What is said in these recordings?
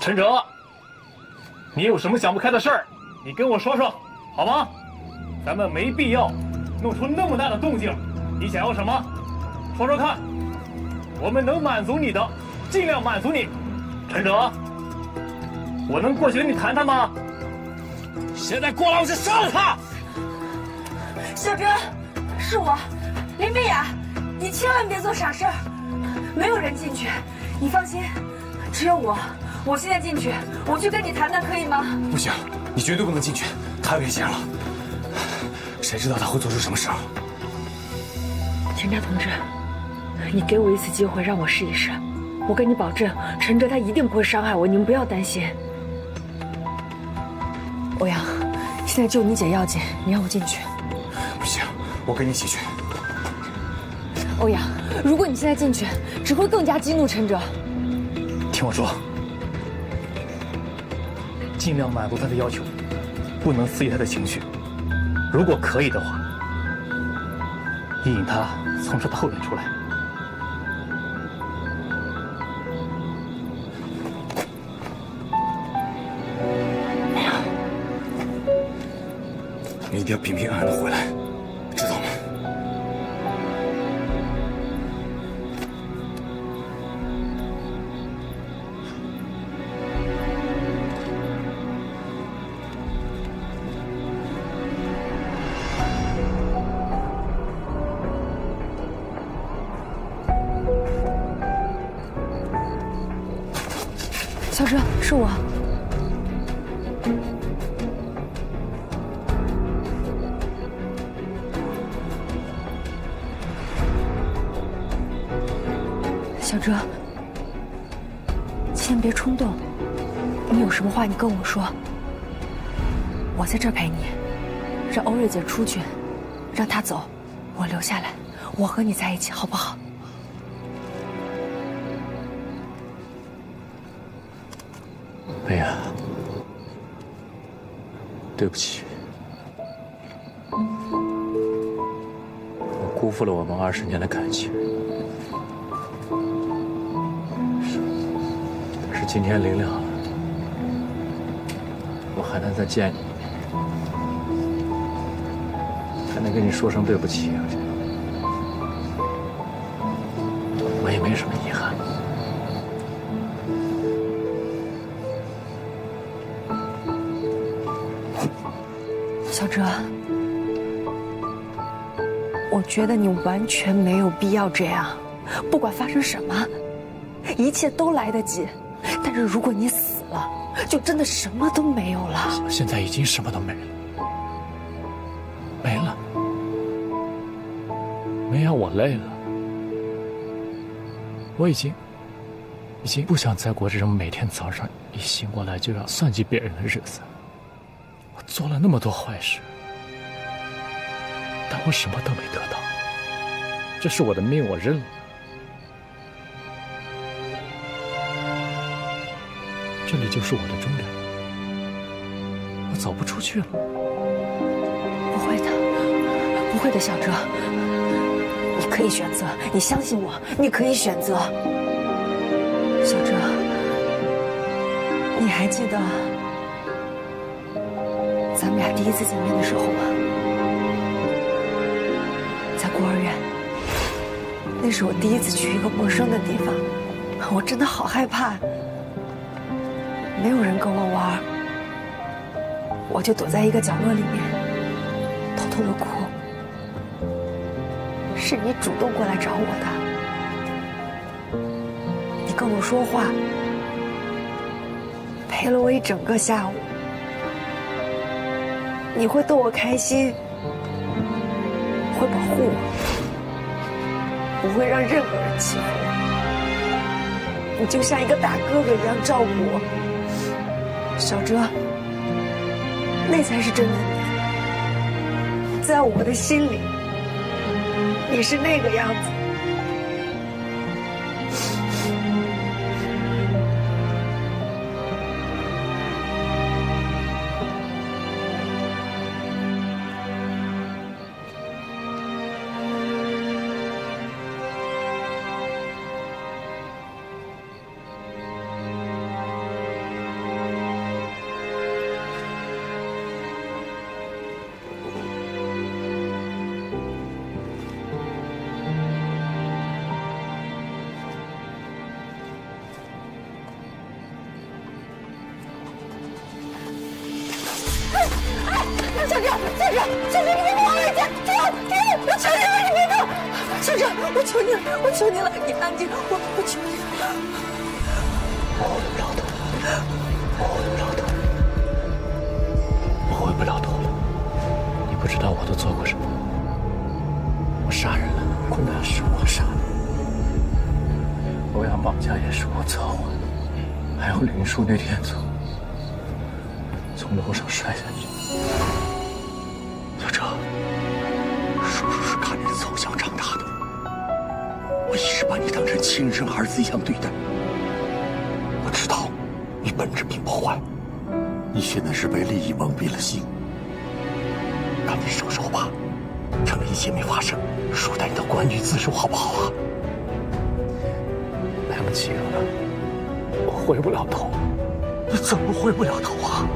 陈哲，你有什么想不开的事儿，你跟我说说，好吗？咱们没必要弄出那么大的动静。你想要什么？说说看，我们能满足你的，尽量满足你。陈哲，我能过去跟你谈谈吗？现在过来，我就杀了他！小哲，是我，林碧雅，你千万别做傻事儿，没有人进去，你放心，只有我。我现在进去，我去跟你谈谈，可以吗？不行，你绝对不能进去，太危险了。谁知道他会做出什么事儿？陈家同志，你给我一次机会，让我试一试。我跟你保证，陈哲他一定不会伤害我，你们不要担心。欧阳，现在救你姐要紧，你让我进去。不行，我跟你一起去。欧阳，如果你现在进去，只会更加激怒陈哲。听我说，尽量满足他的要求，不能刺激他的情绪。如果可以的话，引他从这后面出来。你一定要平平安安的回来，知道吗？小哲，是我。小哲，先别冲动，你有什么话你跟我说，我在这儿陪你。让欧瑞姐出去，让她走，我留下来，我和你在一起，好不好？薇娅，对不起，我辜负了我们20年的感情。但是今天临了，我还能再见你一面，还能跟你说声对不起，我也没什么遗憾。小哲，我觉得你完全没有必要这样。不管发生什么，一切都来得及。但是如果你死了，就真的什么都没有了。现在已经什么都没了，没了。没让我累了，我已经不想再过这种每天早上一醒过来就要算计别人的日子。我做了那么多坏事，但我什么都没得到，这是我的命，我认了。这里就是我的终点，我走不出去了。不会的，不会的，小哲，你可以选择，你相信我，你可以选择。小哲，你还记得咱们俩第一次见面的时候吗？在孤儿院，那是我第一次去一个陌生的地方，我真的好害怕。没有人跟我玩，我就躲在一个角落里面，偷偷的哭。是你主动过来找我的，你跟我说话，陪了我一整个下午。你会逗我开心，会保护我，不会让任何人欺负我。你就像一个大哥哥一样照顾我。小哲，那才是真的你，在我的心里，你是那个样子。校长，你别跟我回家！停！我求你了，你别动！校长，我求你了，你安静，我求你了。我回不了头了。你不知道我都做过什么。我杀人了，坤南是我杀的，欧阳绑架也是我策划的，还有林树那天从楼上摔下去。小哲，叔叔是看你的走向长大的，我一直把你当成亲生儿子一样对待。我知道你本质并不坏，你现在是被利益蒙蔽了心。赶紧收手吧，趁着一切没发生，叔带你到官局自首好不好啊？来不及了，我回不了头。你怎么回不了头啊？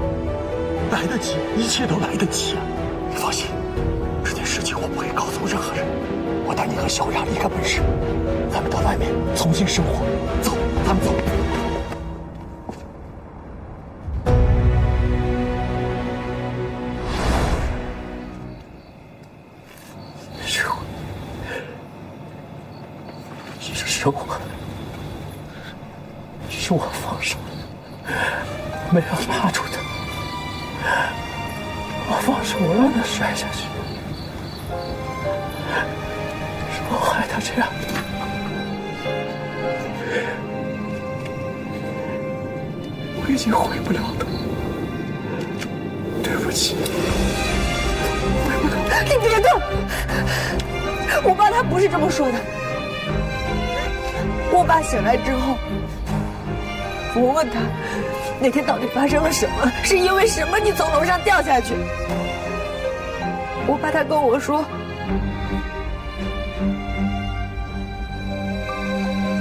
来得及，一切都来得及啊！你放心，这件事情我不会告诉任何人。我带你和小雅离开本市，咱们到外面重新生活。走，咱们走。是我放手了，没有拉住他，我放手，我让他摔下去，是我害他这样。我已经回不了头，对不起，回不了。你别动！我爸他不是这么说的。我爸醒来之后，我问他那天到底发生了什么，是因为什么你从楼上掉下去？我爸他跟我说，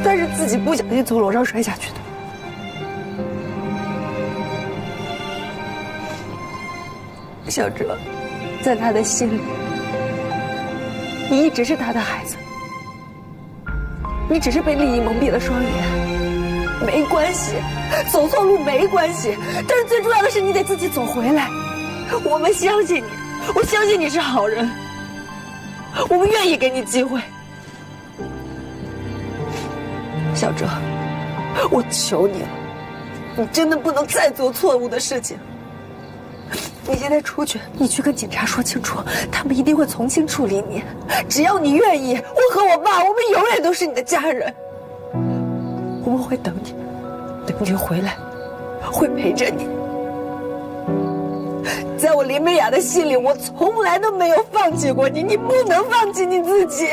他是自己不小心从楼上摔下去的。小哲，在他的心里，你一直是他的孩子。你只是被利益蒙蔽了双眼，没关系，走错路没关系，但是最重要的是你得自己走回来。我们相信你，我相信你是好人，我们愿意给你机会。小哲，我求你了，你真的不能再做错误的事情。你现在出去，你去跟警察说清楚，他们一定会从轻处理你。只要你愿意，我和我爸，我们永远都是你的家人。我们会等你，等你回来，会陪着你。在我林美雅的心里，我从来都没有放弃过你，你不能放弃你自己。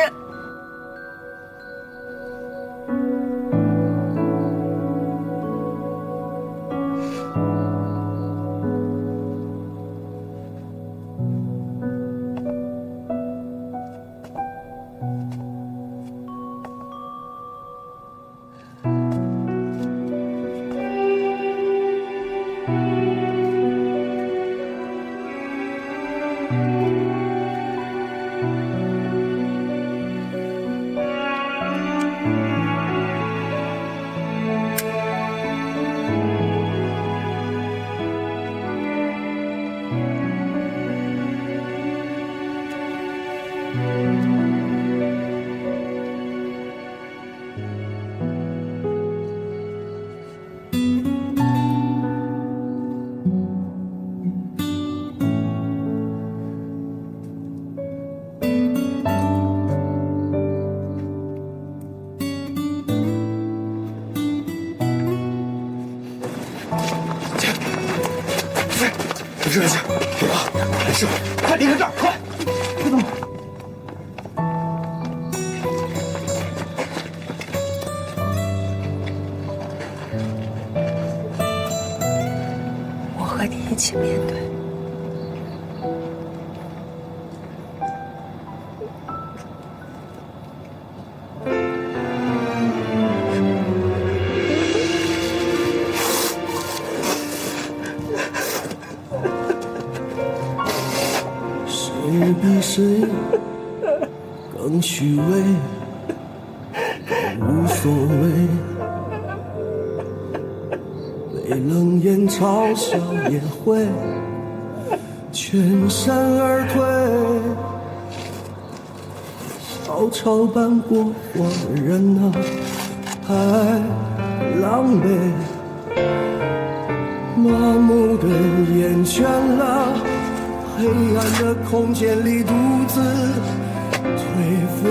热一下，没事，快离开这儿，快！别动！我和你一起面对。谁比谁更虚伪，更无所谓。被冷眼嘲笑也会，却全身而退，小草般过火的人啊，太狼狈，麻木的厌倦了，黑暗的空间里独自颓废。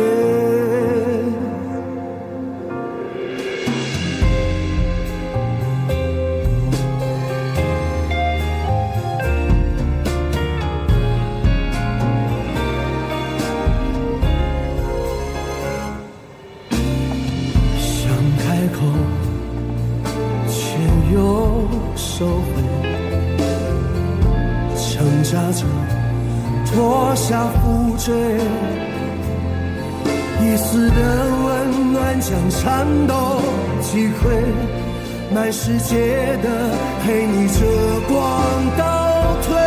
又收回，挣扎着脱下负坠，一丝的温暖将颤抖击溃，满世界的黑逆着光倒退。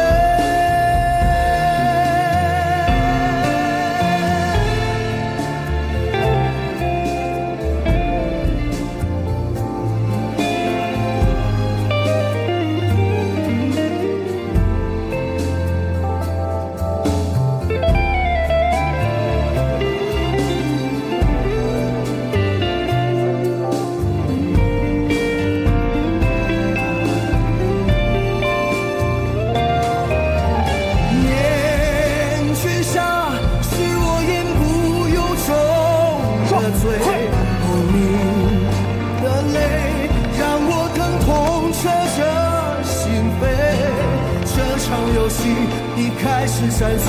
一开始站错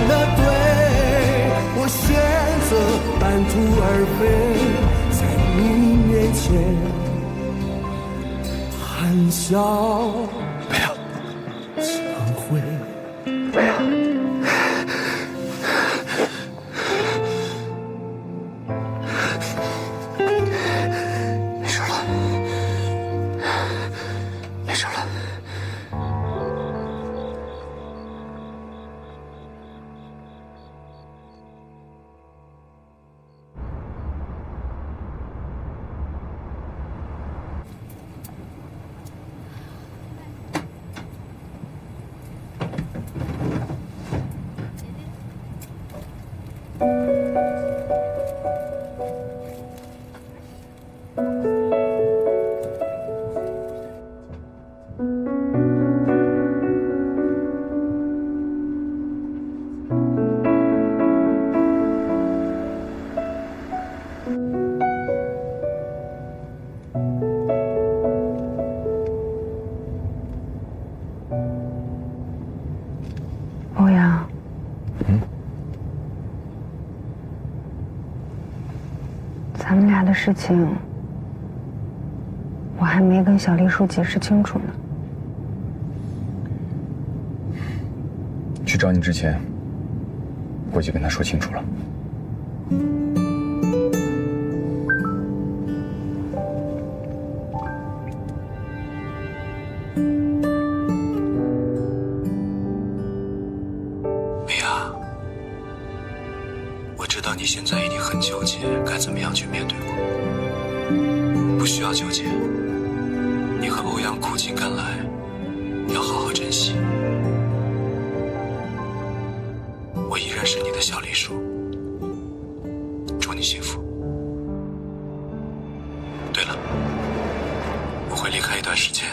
了队，我选择半途而废，在你面前含笑忏悔。没事了，没事了。欧阳，咱们俩的事情，我还没跟小丽叔解释清楚呢。去找你之前，我已经跟他说清楚了。知道你现在一定很纠结，该怎么样去面对我。不需要纠结，你和欧阳苦尽甘来，要好好珍惜。我依然是你的小丽叔，祝你幸福。对了，我会离开一段时间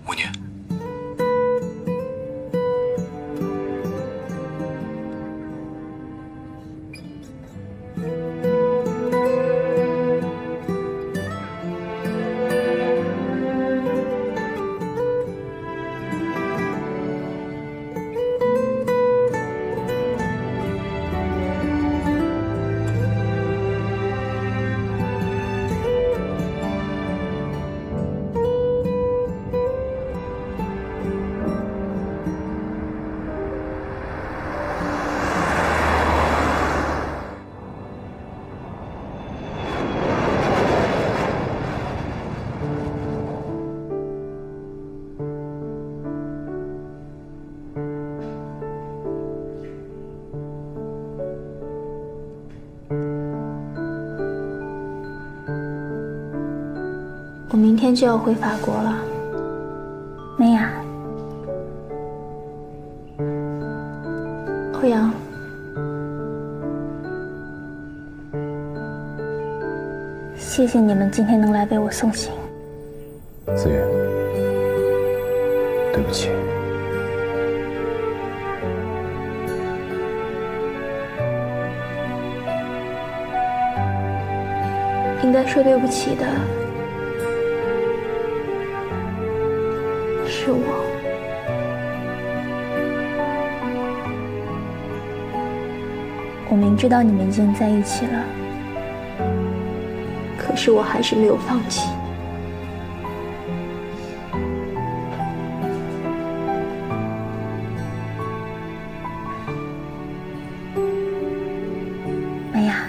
，5年。我明天就要回法国了，梅雅，谢谢你们今天能来为我送行。子越，对不起。应该说对不起的是我。我明知道你们已经在一起了，可是我还是没有放弃。美雅，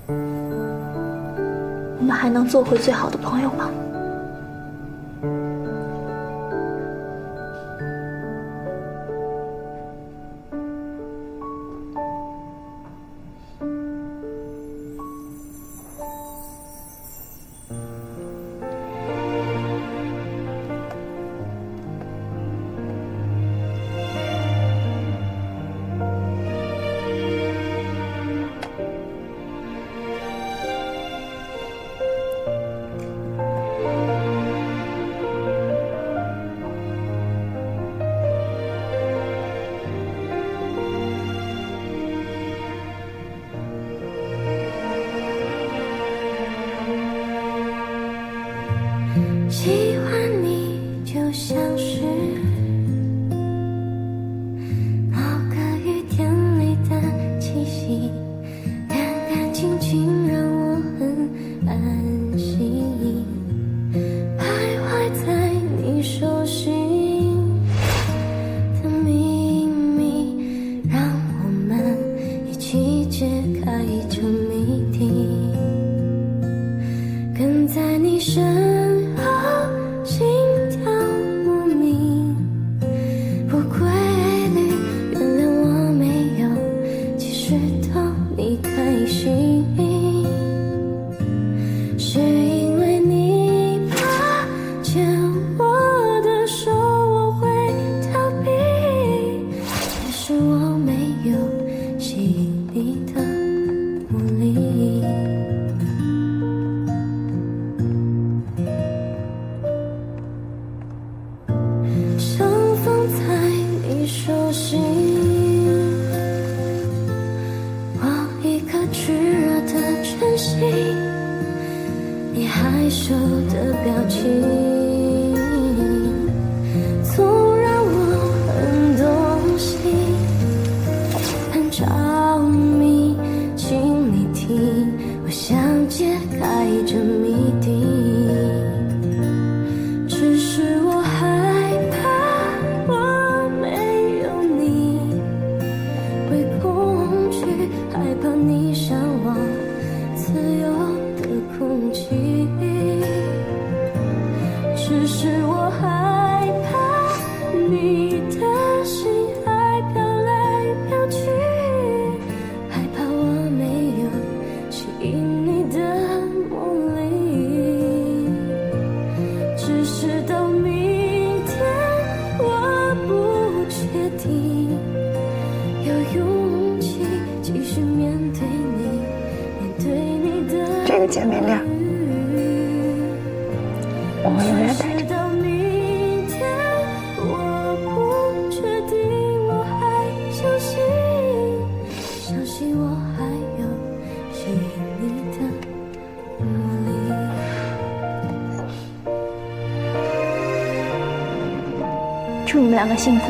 我们还能做回最好的朋友吗？喜欢你就像是某个雨天里的气息，干干净净让我很安心，徘徊在你手心的秘密，让我们一起解开这谜底，跟在你身心跳莫名，不规律，原谅我没有及时逗你开心，是因为你怕牵我的手我会逃避，也是我没有吸引你的魔力。相逢在你手心，我一颗炽热的真心，你害羞的表情，总让我很动心，很着迷，请你听，我想解开这谜底，只是我害怕我没有你，会恐惧，害怕你向往自由的空气，只是我害怕你的心还飘来飘去，害怕我没有吸引你的魔力，只是到明天我不确定有勇气继续面对你，面对你的这个见面链我会永远带着。直到明天我不确定我还相信，相信我还有吸引你的魔力。祝你们两个幸福。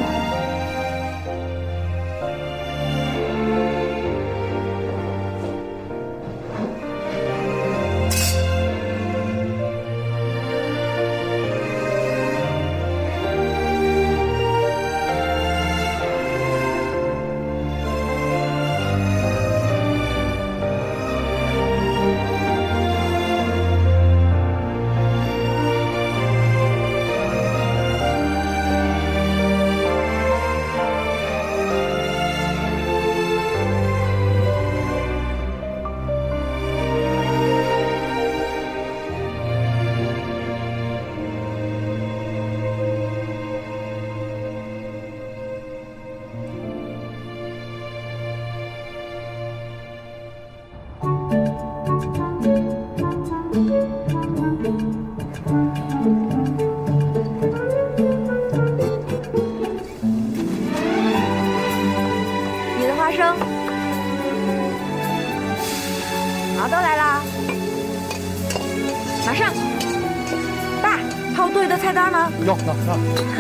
爸，还有多余的菜单吗？有，那。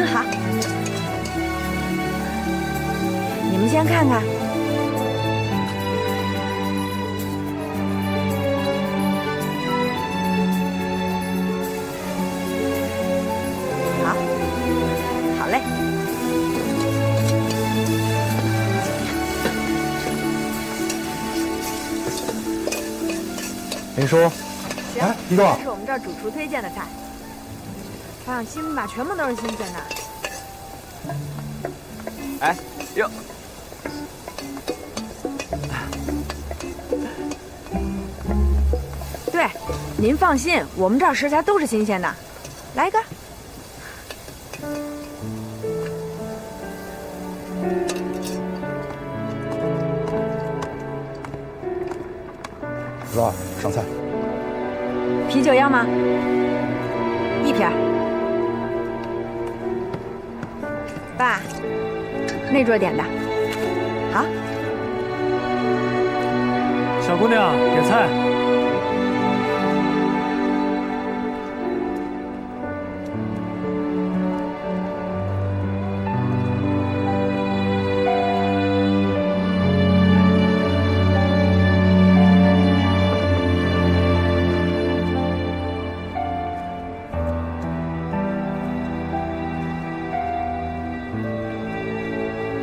好，你们先看看。好，好嘞。林叔，行，哎，一哥，这是我们这儿主厨推荐的菜。放心吧，全部都是新鲜的。哎哟，对，您放心，我们这儿食材都是新鲜的。来一个。哥，上菜。啤酒要吗？一瓶。爸，那桌点的。好。小姑娘，点菜。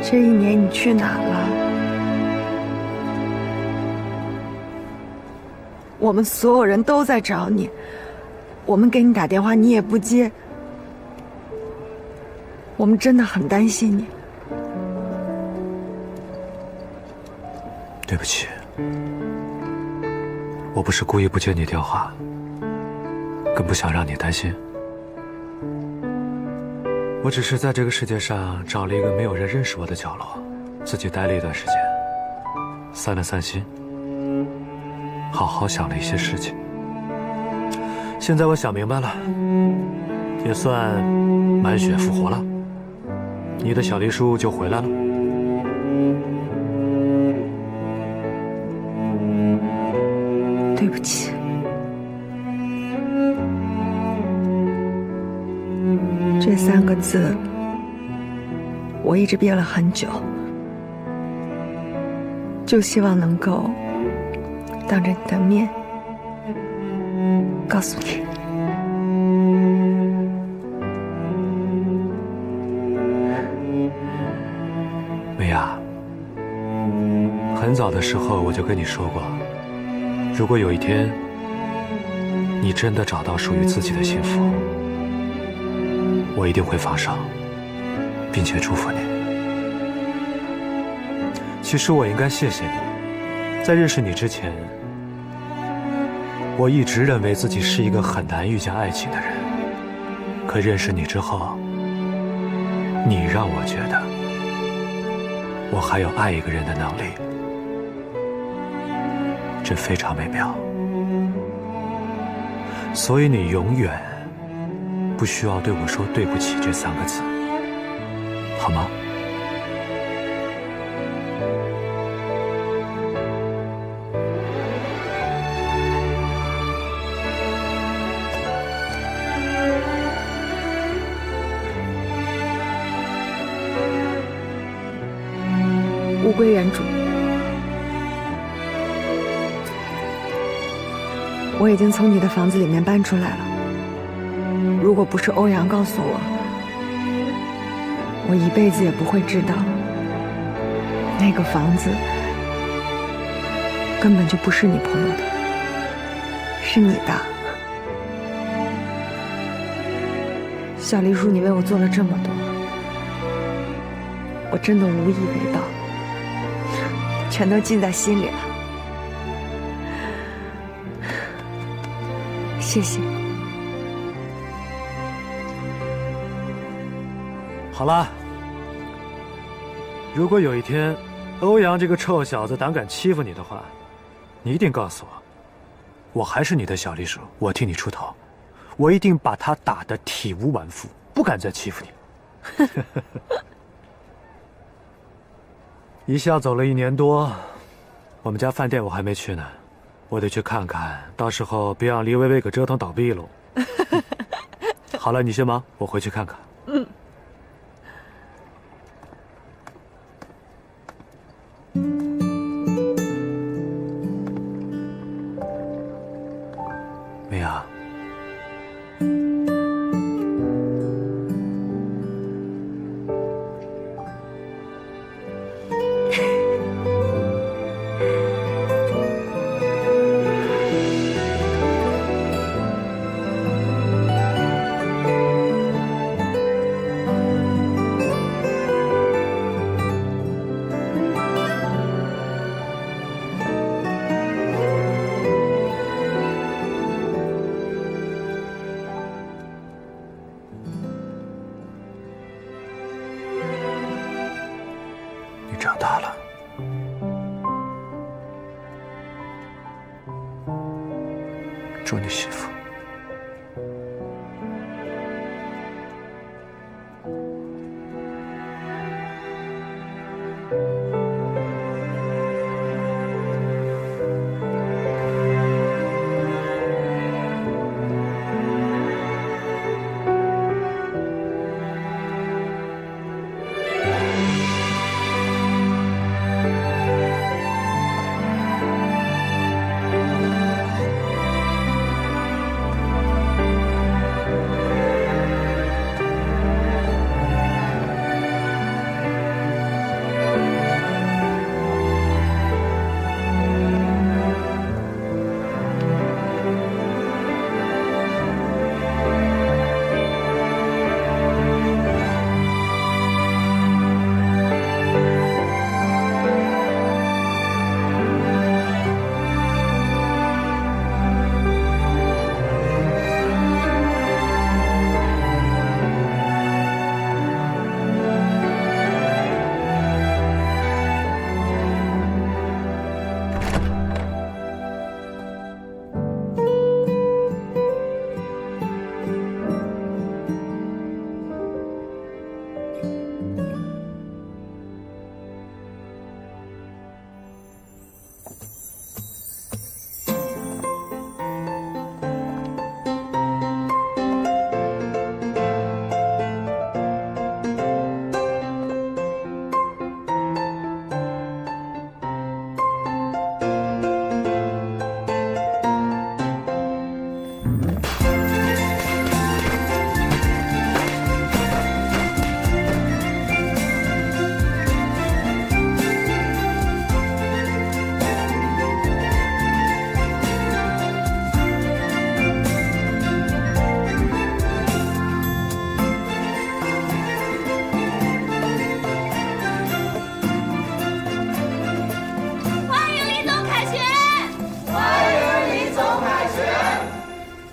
这一年你去哪了？我们所有人都在找你，我们给你打电话你也不接，我们真的很担心你。对不起，我不是故意不接你电话，更不想让你担心。我只是在这个世界上找了一个没有人认识我的角落，自己待了一段时间，散了散心，好好想了一些事情。现在我想明白了，也算满血复活了。你的小黎叔就回来了。对不起。这3个字，我一直憋了很久，就希望能够当着你的面告诉你。美雅，很早的时候我就跟你说过，如果有一天你真的找到属于自己的幸福，我一定会放手，并且祝福你。其实我应该谢谢你，在认识你之前，我一直认为自己是一个很难遇见爱情的人。可认识你之后，你让我觉得我还有爱一个人的能力，这非常美妙。所以你永远不需要对我说对不起这3个字，好吗？物归原主。我已经从你的房子里面搬出来了。如果不是欧阳告诉我，我一辈子也不会知道，那个房子根本就不是你朋友的，是你的。小黎叔，你为我做了这么多，我真的无以为报，全都记在心里了。谢谢。好了，如果有一天欧阳这个臭小子胆敢欺负你的话，你一定告诉我，我还是你的小栗鼠，我替你出头，我一定把他打得体无完肤，不敢再欺负你。一下走了1年多，我们家饭店我还没去呢，我得去看看，到时候别让黎薇薇给折腾倒闭喽。好了，你先忙，我回去看看。嗯。美雅，你长大了。祝你幸福。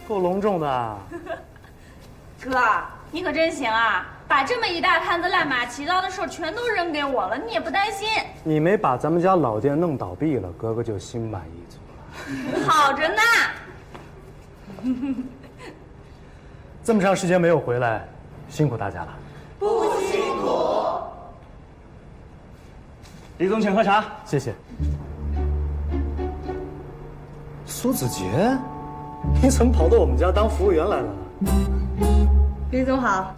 够隆重的。哥，你可真行啊！把这么一大摊子乱码七糟的事儿全都扔给我了，你也不担心？你没把咱们家老店弄倒闭了，哥哥就心满意足了。好着呢。这么长时间没有回来，辛苦大家了。不辛苦。李总，请喝茶。谢谢。苏子杰，你怎么跑到我们家当服务员来了？李总好。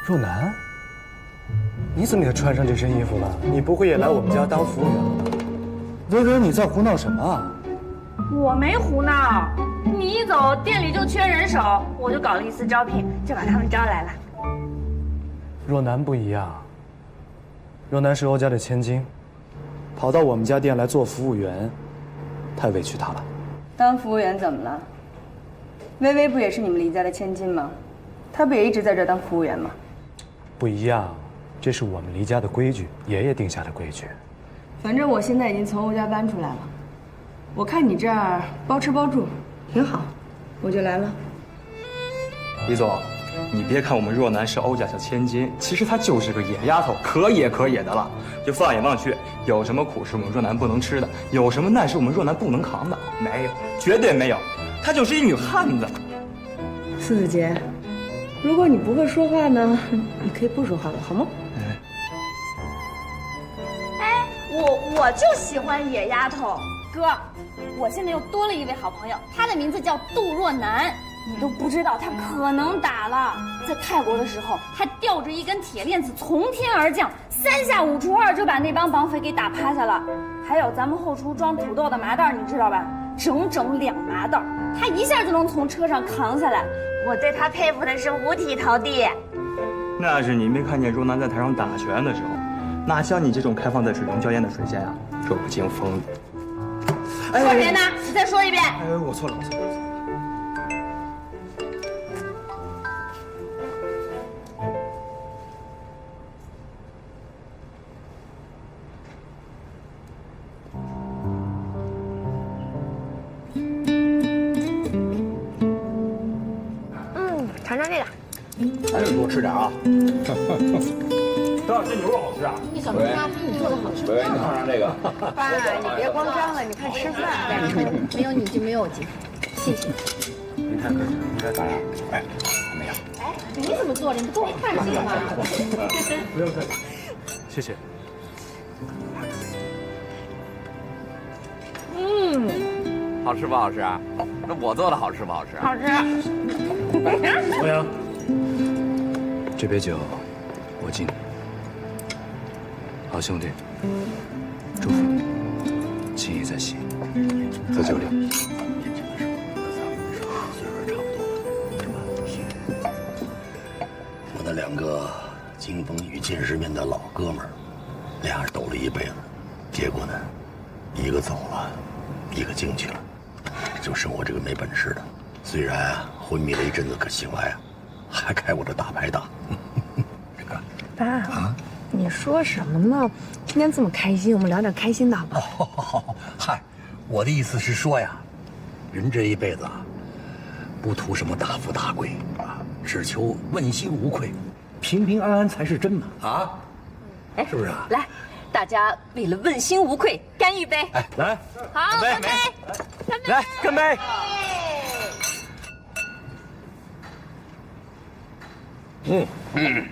若楠，你怎么也穿上这身衣服了？你不会也来我们家当服务员了吧？惹惹，你在胡闹什么啊？我没胡闹，你一走，店里就缺人手，我就搞了一次招聘，就把他们招来了。若楠不一样，若楠是欧家的千金，跑到我们家店来做服务员，太委屈她了。当服务员怎么了？微微不也是你们黎家的千金吗？她不也一直在这当服务员吗？不一样，这是我们黎家的规矩，爷爷定下的规矩。反正我现在已经从欧家搬出来了，我看你这儿包吃包住，挺好，我就来了。李总，你别看我们若楠是欧家小千金，其实她就是个野丫头，可野的了。就放眼望去，有什么苦是我们若楠不能吃的，有什么难是我们若楠不能扛的？没有，绝对没有。她就是一女汉子。苏子杰，如果你不会说话呢，你可以不说话了，好吗？哎，我就喜欢野丫头。哥，我现在又多了一位好朋友，他的名字叫杜若楠。你都不知道他可能打了。在泰国的时候，他吊着一根铁链子从天而降，3下5除2就把那帮绑匪给打趴下了。还有咱们后厨装土豆的麻袋，你知道吧？整整2麻袋，他一下就能从车上扛下来。我对他佩服的是五体投地。那是你没看见若楠在台上打拳的时候，哪像你这种开放在水中娇艳的水仙啊，弱不禁风。说谁呢？你再说一遍。哎，我错了。尝尝这个。还得多吃点啊。多少这牛肉好吃啊？你小龙虾比你做的好吃。喂，你尝尝这个。爸，你别光张了，你快吃饭。没有你就没有我今天。谢谢。您太客气了，您该咋样？哎，没有。哎，你怎么做的？你不跟我一块儿做吗？不用客气。谢谢。好吃不好吃啊？那我做的好吃不好吃？好吃。欧阳，这杯酒，我敬你。好兄弟，祝福你，情谊在心。喝酒礼。年轻的时候，岁数差不多了，是吧？我那2个经风雨见世面的老哥们儿，俩人斗了一辈子，结果呢，一个走了，一个进去了，就剩我这个没本事的。虽然啊昏迷了一阵子，可醒来啊，还开我这大排档。这个爸啊，你说什么呢？今天这么开心，我们聊点开心的好不好？嗨，我的意思是说呀，人这一辈子啊，不图什么大富大贵啊，只求问心无愧，平平安安才是真嘛啊！哎，是不是啊？来，大家为了问心无愧，干一杯！哎，来，好，干杯！来，干杯！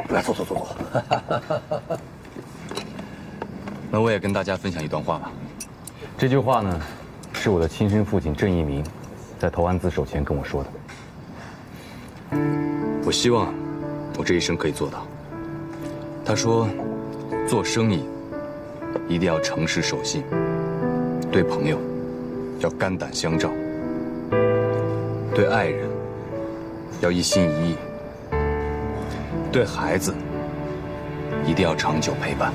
来，坐。那我也跟大家分享一段话吧。这句话呢，是我的亲生父亲郑一鸣在投案自首前跟我说的。我希望我这一生可以做到。他说，做生意一定要诚实守信，对朋友要肝胆相照，对爱人要一心一意，对孩子一定要长久陪伴。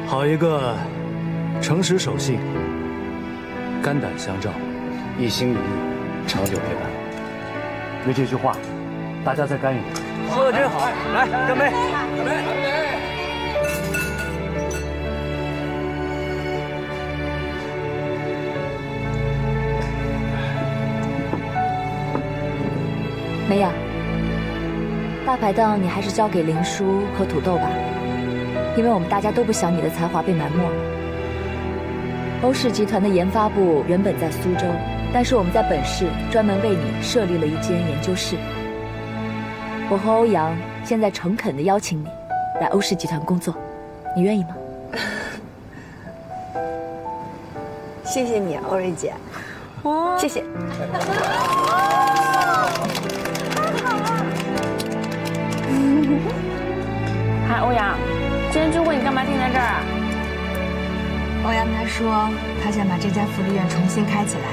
好一个诚实守信、肝胆相照、一心一意、长久陪伴。为这句话，大家再干一杯。说的真好，来干杯！干杯！梅雅，大排档你还是交给林叔和土豆吧，因为我们大家都不想你的才华被埋没了。欧氏集团的研发部原本在苏州，但是我们在本市专门为你设立了一间研究室。我和欧阳现在诚恳地邀请你来欧氏集团工作，你愿意吗？谢谢你，欧瑞姐。谢谢。嗨，欧阳，今天聚会你干嘛定在这儿啊？欧阳他说他想把这家福利院重新开起来。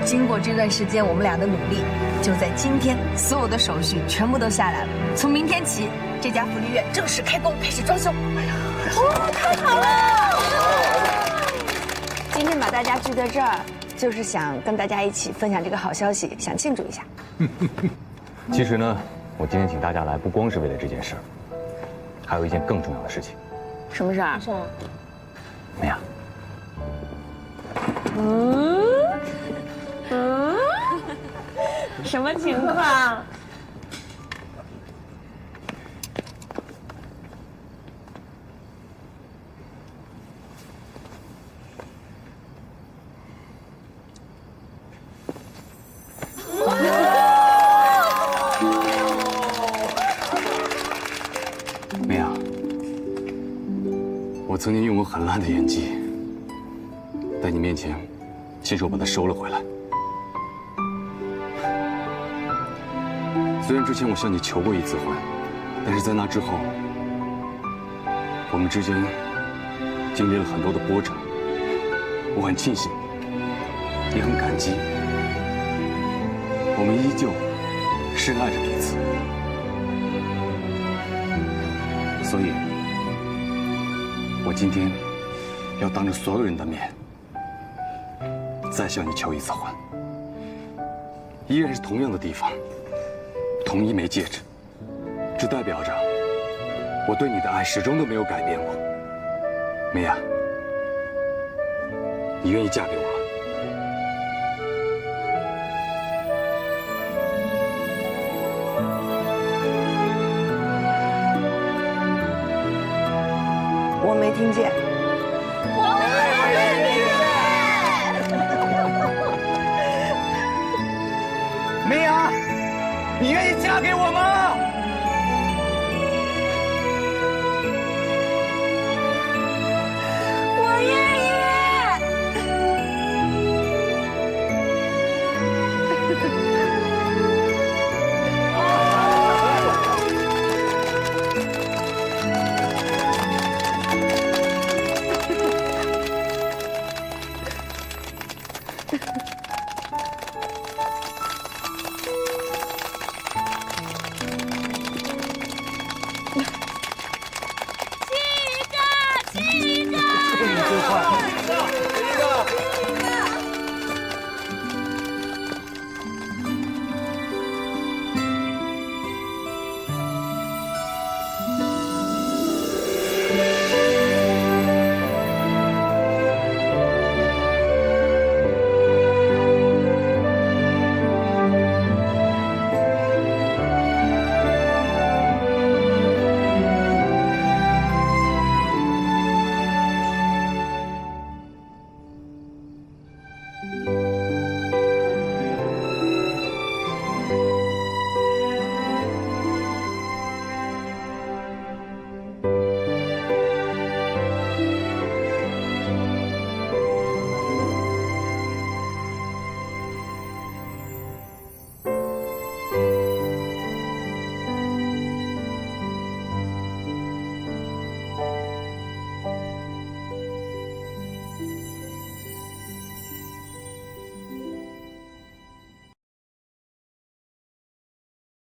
经过这段时间我们俩的努力，就在今天，所有的手续全部都下来了。从明天起，这家福利院正式开工，开始装修。哎呀，太好了！今天把大家聚在这儿，就是想跟大家一起分享这个好消息，想庆祝一下。其实呢，我今天请大家来，不光是为了这件事儿，还有一件更重要的事情。什么事儿？梅雅，什么情况？梅雅，我曾经用过很烂的演技，在你面前亲手把它收了回来。虽然之前我向你求过一次婚，但是在那之后，我们之间经历了很多的波折。我很庆幸，也很感激，我们依旧深爱着彼此。所以，我今天要当着所有人的面，再向你求一次婚，依然是同样的地方，同一枚戒指，这代表着我对你的爱始终都没有改变过。梅雅，你愿意嫁给我吗？我没听见。我没听见。梅雅，你愿意嫁给我吗？